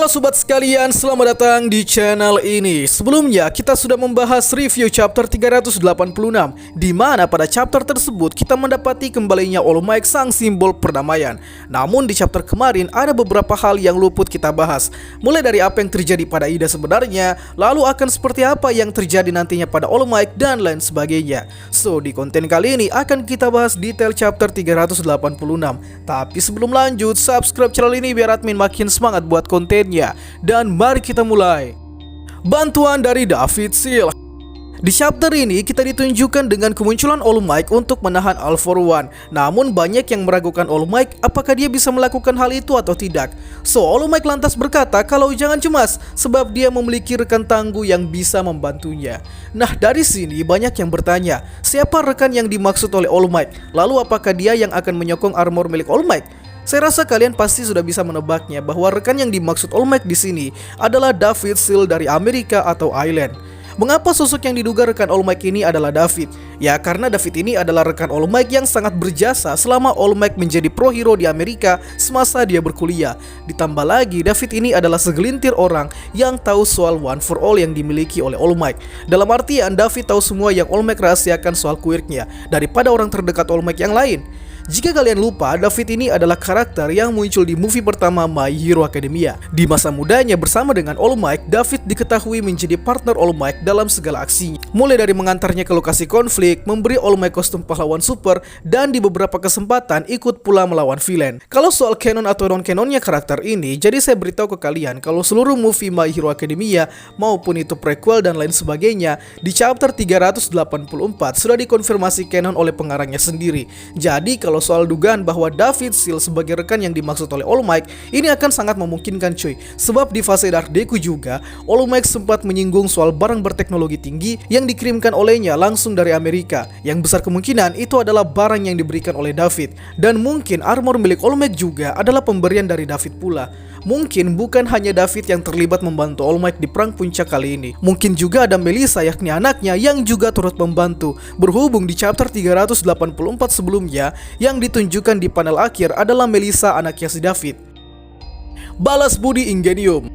Halo sobat sekalian, selamat datang di channel ini. Sebelumnya kita sudah membahas review chapter 386, di mana pada chapter tersebut kita mendapati kembalinya All Might sang simbol perdamaian. Namun di chapter kemarin ada beberapa hal yang luput kita bahas, mulai dari apa yang terjadi pada Ida sebenarnya, lalu akan seperti apa yang terjadi nantinya pada All Might dan lain sebagainya. So di konten kali ini akan kita bahas detail chapter 386. Tapi sebelum lanjut, subscribe channel ini biar admin makin semangat buat kontennya. Dan mari kita mulai. Bantuan dari David Seal. Di chapter ini kita ditunjukkan dengan kemunculan All Might untuk menahan All For One. Namun banyak yang meragukan All Might apakah dia bisa melakukan hal itu atau tidak. So All Might lantas berkata kalau jangan cemas, sebab dia memiliki rekan tangguh yang bisa membantunya. Nah dari sini banyak yang bertanya, siapa rekan yang dimaksud oleh All Might? Lalu apakah dia yang akan menyokong armor milik All Might? Saya rasa kalian pasti sudah bisa menebaknya bahwa rekan yang dimaksud All Might di sini adalah David Seal dari Amerika atau Island. Mengapa sosok yang diduga rekan All Might ini adalah David? Ya karena David ini adalah rekan All Might yang sangat berjasa selama All Might menjadi pro hero di Amerika semasa dia berkuliah. Ditambah lagi David ini adalah segelintir orang yang tahu soal One For All yang dimiliki oleh All Might. Dalam artian David tahu semua yang All Might rahasiakan soal quirknya daripada orang terdekat All Might yang lain. Jika kalian lupa, David ini adalah karakter yang muncul di movie pertama My Hero Academia. Di masa mudanya bersama dengan All Might, David diketahui menjadi partner All Might dalam segala aksinya. Mulai dari mengantarnya ke lokasi konflik, memberi All Might kostum pahlawan super, dan di beberapa kesempatan ikut pula melawan villain. Kalau soal canon atau non-canonnya karakter ini, jadi saya beritahu ke kalian kalau seluruh movie My Hero Academia maupun itu prequel dan lain sebagainya, di chapter 384 sudah dikonfirmasi canon oleh pengarangnya sendiri. Jadi kalau soal dugaan bahwa David Seal sebagai rekan yang dimaksud oleh All Might, ini akan sangat memungkinkan cuy. Sebab di fase Dark Deku juga, All Might sempat menyinggung soal barang berteknologi tinggi yang dikirimkan olehnya langsung dari Amerika. Yang besar kemungkinan itu adalah barang yang diberikan oleh David. Dan mungkin armor milik All Might juga adalah pemberian dari David pula. Mungkin bukan hanya David yang terlibat membantu All Might di perang puncak kali ini. Mungkin juga ada Melissa yakni anaknya yang juga turut membantu. Berhubung di chapter 384 sebelumnya, yang ditunjukkan di panel akhir adalah Melissa anaknya si David. Balas budi Ingenium.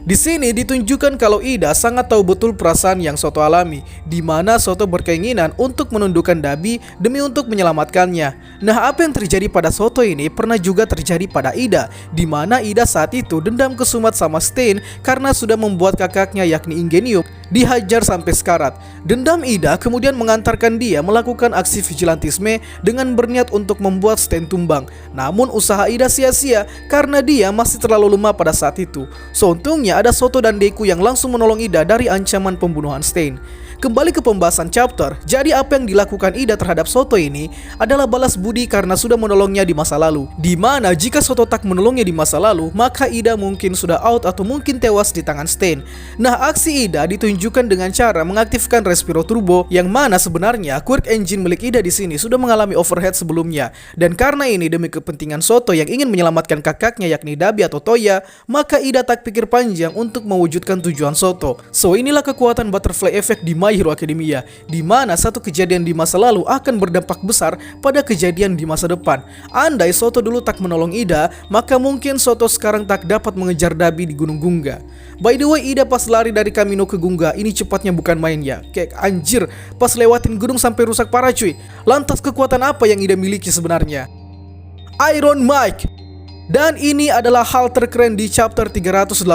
Di sini ditunjukkan kalau Ida sangat tahu betul perasaan yang Soto alami, di mana Soto berkeinginan untuk menundukkan Dabi demi untuk menyelamatkannya. Nah, apa yang terjadi pada Soto ini pernah juga terjadi pada Ida, di mana Ida saat itu dendam kesumat sama Stain karena sudah membuat kakaknya yakni Ingenium dihajar sampai sekarat. Dendam Ida kemudian mengantarkan dia melakukan aksi vigilantisme dengan berniat untuk membuat Stain tumbang. Namun usaha Ida sia-sia karena dia masih terlalu lemah pada saat itu. So untungnya ada Soto dan Deku yang langsung menolong Ida dari ancaman pembunuhan Stain. Kembali ke pembahasan chapter, jadi apa yang dilakukan Ida terhadap Soto ini adalah balas budi karena sudah menolongnya di masa lalu. Dimana jika Soto tak menolongnya di masa lalu, maka Ida mungkin sudah out atau mungkin tewas di tangan Stain. Nah, aksi Ida ditunjukkan dengan cara mengaktifkan Respiro Turbo, yang mana sebenarnya quirk engine milik Ida di sini sudah mengalami overhead sebelumnya. Dan karena ini demi kepentingan Soto yang ingin menyelamatkan kakaknya yakni Dabi atau Toya, maka Ida tak pikir panjang untuk mewujudkan tujuan Soto. So inilah kekuatan butterfly effect di My Hero Academia, di mana satu kejadian di masa lalu akan berdampak besar pada kejadian di masa depan. Andai Soto dulu tak menolong Ida, maka mungkin Soto sekarang tak dapat mengejar Dabi di Gunung Gunga. By the way, Ida pas lari dari Kamino ke Gunga ini cepatnya bukan main ya. Kayak anjir, pas lewatin gunung sampai rusak parah cuy. Lantas kekuatan apa yang Ida miliki sebenarnya? Iron Mike. Dan ini adalah hal terkeren di chapter 386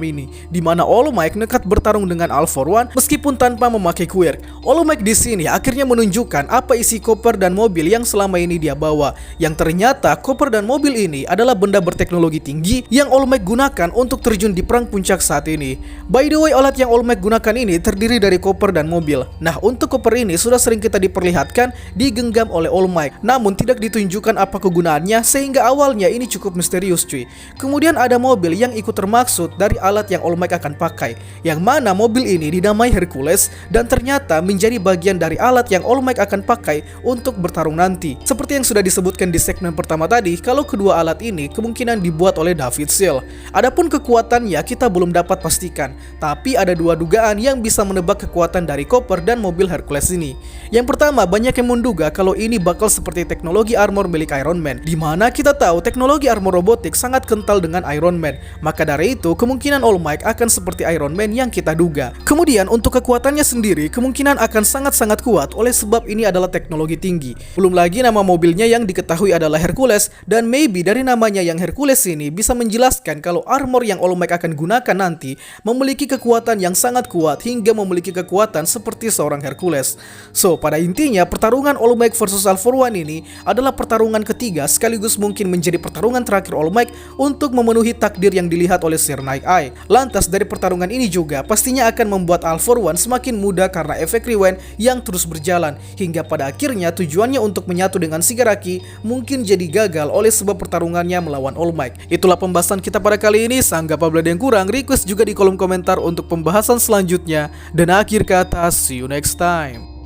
ini, di mana All Might nekat bertarung dengan All For One meskipun tanpa memakai quirk. All Might di sini akhirnya menunjukkan apa isi koper dan mobil yang selama ini dia bawa. Yang ternyata koper dan mobil ini adalah benda berteknologi tinggi yang All Might gunakan untuk terjun di perang puncak saat ini. By the way, alat yang All Might gunakan ini terdiri dari koper dan mobil. Nah, untuk koper ini sudah sering kita diperlihatkan digenggam oleh All Might, namun tidak ditunjukkan apa kegunaannya sehingga awalnya ini cukup misterius cuy. Kemudian ada mobil yang ikut termaksud dari alat yang All Might akan pakai, yang mana mobil ini dinamai Hercules dan ternyata menjadi bagian dari alat yang All Might akan pakai untuk bertarung nanti. Seperti yang sudah disebutkan di segmen pertama tadi, kalau kedua alat ini kemungkinan dibuat oleh David Seal. Adapun kekuatannya kita belum dapat pastikan, tapi ada dua dugaan yang bisa menebak kekuatan dari koper dan mobil Hercules ini. Yang pertama, banyak yang menduga kalau ini bakal seperti teknologi armor milik Iron Man, di mana kita tahu teknologi armor robotik sangat kental dengan Iron Man. Maka dari itu, kemungkinan All Might akan seperti Iron Man yang kita duga. Kemudian untuk kekuatannya sendiri, kemungkinan akan sangat-sangat kuat oleh sebab ini adalah teknologi tinggi. Belum lagi nama mobilnya yang diketahui adalah Hercules, dan maybe dari namanya yang Hercules ini bisa menjelaskan kalau armor yang All Might akan gunakan nanti memiliki kekuatan yang sangat kuat hingga memiliki kekuatan seperti seorang Hercules. So, pada intinya pertarungan All Might versus All For One ini adalah pertarungan ketiga sekaligus mungkin menjadi pertarungan terakhir All Might untuk memenuhi takdir yang dilihat oleh Sir Night Eye. Lantas dari pertarungan ini juga pastinya akan membuat All For One semakin mudah karena efek rewind yang terus berjalan hingga pada akhirnya tujuannya untuk menyatu dengan Shigaraki mungkin jadi gagal oleh sebab pertarungannya melawan All Might. Itulah pembahasan kita pada kali ini. Sanggap apabila ada yang kurang, request juga di kolom komentar untuk pembahasan selanjutnya. Dan akhir kata, see you next time.